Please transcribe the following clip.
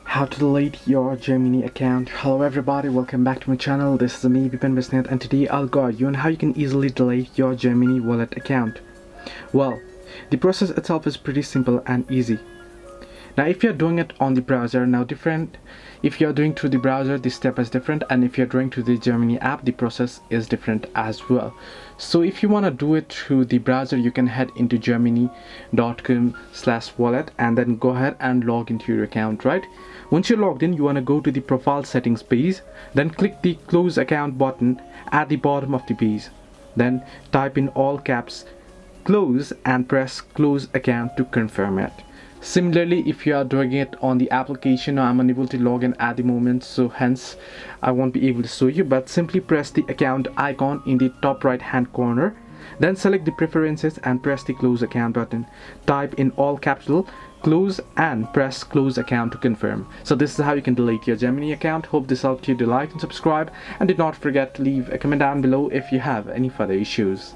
How to delete your Gemini account. Hello everybody, welcome back to my channel. This is me, Bipan Bisnet, and today I'll guide you on how you can easily delete your Gemini wallet account. Well, the process itself is pretty simple and easy. Now if you're doing it on the browser, if you're doing through the browser, the step is different, and if you're doing through the Gemini app, the process is different as well. So if you want to do it through the browser, you can head into gemini.com/wallet and then go ahead and log into your account. Right, once you're logged in, you want to go to the profile settings page, then click the close account button at the bottom of the page, then type in all caps close and press close account to confirm it. Similarly, if you are doing it on the application, I'm unable to log in at the moment, so hence I won't be able to show you, but simply press the account icon in the top right hand corner, then select the preferences and press the close account button. Type in all capital close and press close account to confirm. So this is how you can delete your Gemini account. Hope this helped you. Do like and subscribe, and do not forget to leave a comment down below if you have any further issues.